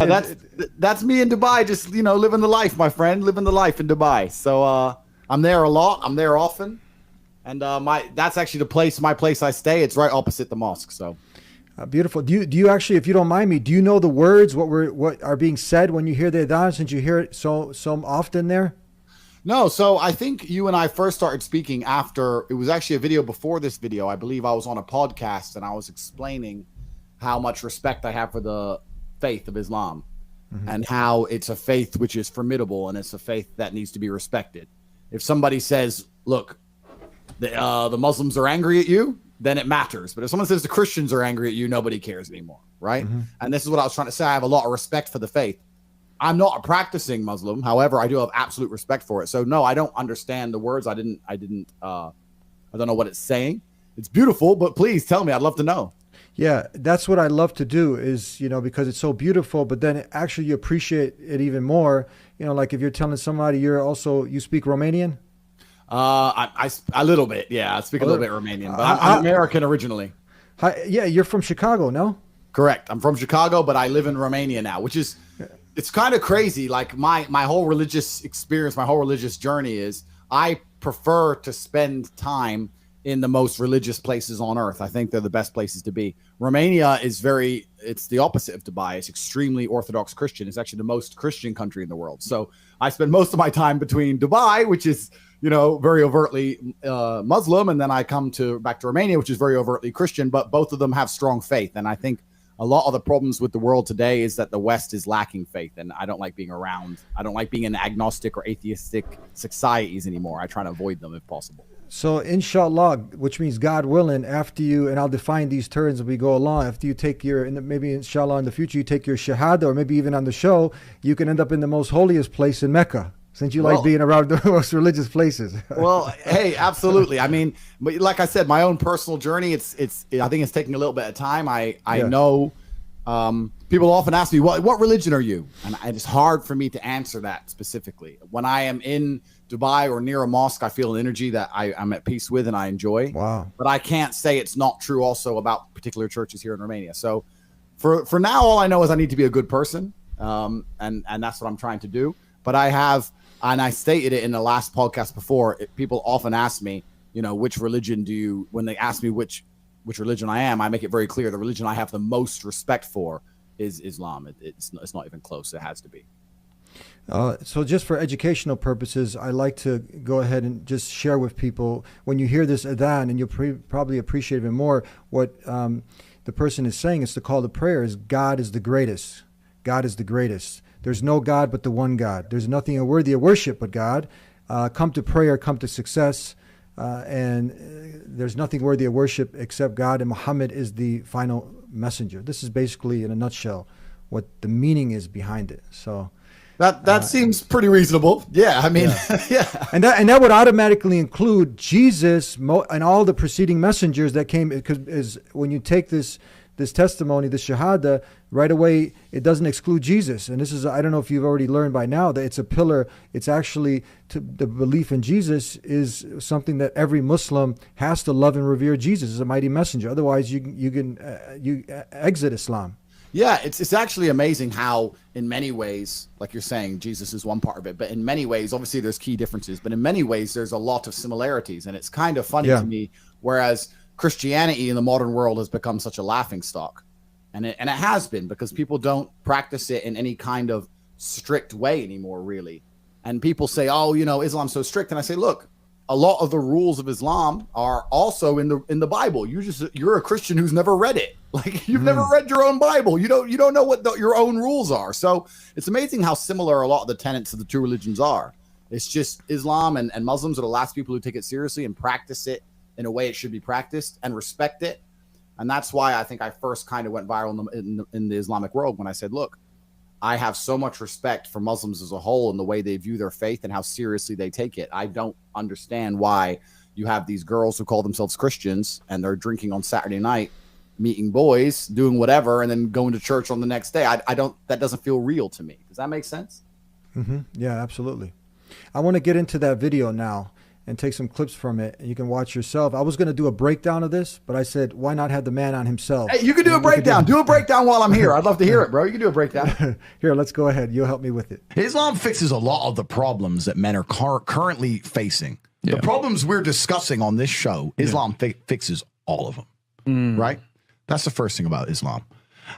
That's me in Dubai, just living the life, my friend, living the life in Dubai. So I'm there a lot. I'm there often, and that's actually my place I stay. It's right opposite the mosque. So beautiful. Do you actually, if you don't mind me, do you know the words what are being said when you hear the adhan, since you hear it so often there? No, so I think you and I first started speaking after, it was actually a video before this video. I believe I was on a podcast and I was explaining how much respect I have for the faith of Islam, and how it's a faith which is formidable and it's a faith that needs to be respected. If somebody says, look, the Muslims are angry at you, then it matters. But if someone says the Christians are angry at you, nobody cares anymore, right? And this is what I was trying to say. I have a lot of respect for the faith. I'm not a practicing Muslim. However, I do have absolute respect for it. So no, I don't understand the words. I don't know what it's saying. It's beautiful, but please tell me. I'd love to know. Yeah, that's what I love to do is, because it's so beautiful, but then actually you appreciate it even more. Like if you're telling somebody you speak Romanian? A little bit. Yeah, I speak a little bit Romanian, but I'm American originally. Yeah, you're from Chicago, no? Correct. I'm from Chicago, but I live in Romania now, which is... It's kind of crazy. Like my whole religious experience, my whole religious journey is I prefer to spend time in the most religious places on earth. I think they're the best places to be. Romania it's the opposite of Dubai. It's extremely Orthodox Christian. It's actually the most Christian country in the world. So I spend most of my time between Dubai, which is, very overtly Muslim. And then I come back to Romania, which is very overtly Christian, but both of them have strong faith. And I think a lot of the problems with the world today is that the West is lacking faith, and I don't like being around. I don't like being in agnostic or atheistic societies anymore. I try to avoid them if possible. So inshallah, which means God willing, after you, and I'll define these terms as we go along, after you take maybe inshallah in the future, you take your shahada, or maybe even on the show, you can end up in the most holiest place in Mecca. Since you like being around the most religious places. Well, hey, absolutely. I mean, but like I said, my own personal journey, I think it's taking a little bit of time. I know people often ask me, what religion are you? And it's hard for me to answer that specifically. When I am in Dubai or near a mosque, I feel an energy that I'm at peace with and I enjoy. Wow. But I can't say it's not true also about particular churches here in Romania. So for now, all I know is I need to be a good person. And that's what I'm trying to do. But and I stated it in the last podcast before, people often ask me, which religion when they ask me which religion I am, I make it very clear the religion I have the most respect for is Islam. It's not even close. It has to be. So just for educational purposes, I like to go ahead and just share with people, when you hear this adhan, and you'll probably appreciate even more what the person is saying, it's the call to prayer is God is the greatest. God is the greatest. There's no God but the one God. There's nothing worthy of worship but God. Come to prayer, come to success. And there's nothing worthy of worship except God, and Muhammad is the final messenger. This is basically, in a nutshell, what the meaning is behind it. So that seems pretty reasonable. Yeah, I mean, yeah. And that would automatically include Jesus and all the preceding messengers that came, because when you take this testimony, the shahada, right away, it doesn't exclude Jesus. And this is, I don't know if you've already learned by now, that it's a pillar. It's actually, the belief in Jesus is something that every Muslim has to love and revere Jesus as a mighty messenger. Otherwise, you exit Islam. Yeah, it's actually amazing how, in many ways, like you're saying, Jesus is one part of it, but in many ways, obviously there's key differences, but in many ways, there's a lot of similarities. And it's kind of funny to me, whereas Christianity in the modern world has become such a laughingstock. And it has been, because people don't practice it in any kind of strict way anymore, really. And people say, oh, Islam's so strict. And I say, look, a lot of the rules of Islam are also in the Bible. You're a Christian who's never read it. Like, you've never read your own Bible. You don't know what your own rules are. So it's amazing how similar a lot of the tenets of the two religions are. It's just Islam and Muslims are the last people who take it seriously and practice it in a way it should be practiced and respect it. And that's why I think I first kind of went viral in the Islamic world when I said, look, I have so much respect for Muslims as a whole and the way they view their faith and how seriously they take it. I don't understand why you have these girls who call themselves Christians and they're drinking on Saturday night, meeting boys, doing whatever, and then going to church on the next day. That doesn't feel real to me. Does that make sense? Mm-hmm. Yeah, absolutely. I want to get into that video now. and take some clips from it, and you can watch yourself. I was going to do a breakdown of this, but I said, why not have the man on himself? Hey, you can do a breakdown. Do a breakdown while I'm here. I'd love to hear it, bro. You can do a breakdown. Here, let's go ahead. You'll help me with it. Islam fixes a lot of the problems that men are currently facing. The problems we're discussing on this show, Islam fixes all of them, right? That's the first thing about Islam.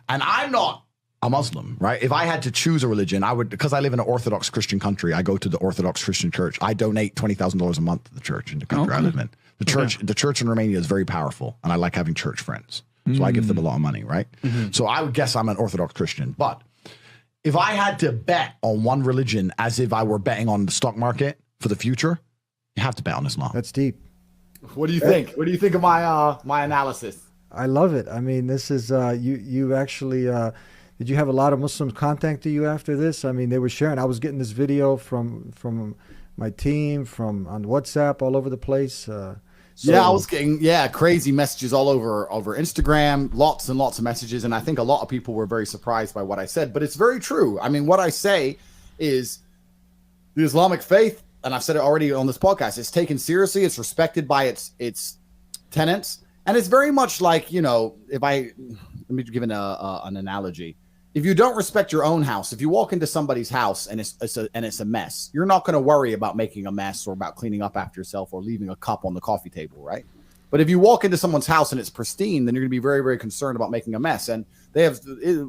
And I'm not a Muslim, right? If I had to choose a religion, I would, because I live in an Orthodox Christian country, I go to the Orthodox Christian church. I donate $20,000 a month to the church in the country I live in. The church in Romania is very powerful, and I like having church friends. So I give them a lot of money, right? So I would guess I'm an Orthodox Christian. But if I had to bet on one religion as if I were betting on the stock market for the future, you have to bet on Islam. That's deep. What do you think? What do you think of my analysis? I love it. I mean, this is, you actually... did you have a lot of Muslims contacting you after this? I mean, they were sharing. I was getting this video from my team, on WhatsApp, all over the place. I was getting crazy messages all over Instagram, lots and lots of messages, and I think a lot of people were very surprised by what I said. But it's very true. I mean, what I say is the Islamic faith, and I've said it already on this podcast, it's taken seriously. It's respected by its tenets, and it's very much like, let me give an analogy. If you don't respect your own house, if you walk into somebody's house and it's a mess, you're not going to worry about making a mess or about cleaning up after yourself or leaving a cup on the coffee table, right? But if you walk into someone's house and it's pristine, then you're going to be very, very concerned about making a mess. And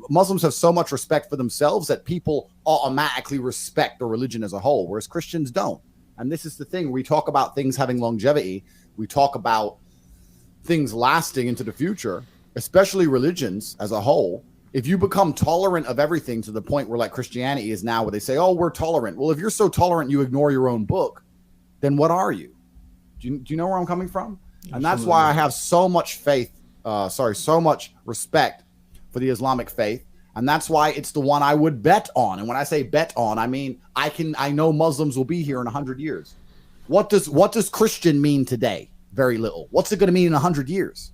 Muslims have so much respect for themselves that people automatically respect their religion as a whole, whereas Christians don't. And this is the thing. We talk about things having longevity. We talk about things lasting into the future, especially religions as a whole. If you become tolerant of everything to the point where like Christianity is now, where they say, oh, we're tolerant. Well, if you're so tolerant, you ignore your own book, then what are you? Do you know where I'm coming from? Absolutely. And that's why I have so much so much respect for the Islamic faith. And that's why it's the one I would bet on. And when I say bet on, I mean, I know Muslims will be here in 100 years. What does Christian mean today? Very little. What's it going to mean in 100 years?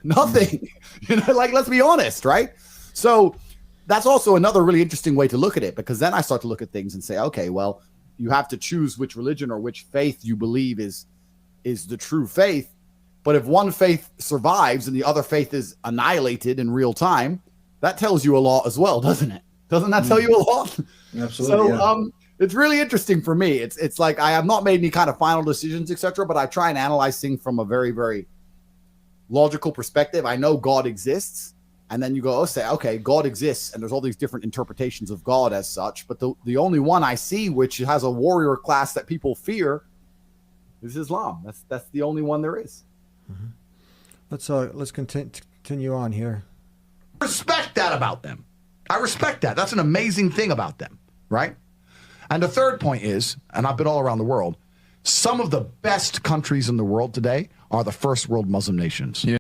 Nothing. Let's be honest, right? So that's also another really interesting way to look at it, because then I start to look at things and say, okay, well, you have to choose which religion or which faith you believe is the true faith. But if one faith survives and the other faith is annihilated in real time, that tells you a lot as well, doesn't it? Doesn't that tell you a lot? Absolutely. So it's really interesting for me. It's like I have not made any kind of final decisions, etc., but I try and analyze things from a very, very logical perspective. I know God exists, and then you go, okay, God exists, and there's all these different interpretations of God as such, but the only one I see which has a warrior class that people fear is Islam. That's the only one there is. Mm-hmm. Let's continue on here. Respect that about them. I respect that. That's an amazing thing about them, right? And the third point is, and I've been all around the world, some of the best countries in the world today are the first world Muslim nations. Yeah.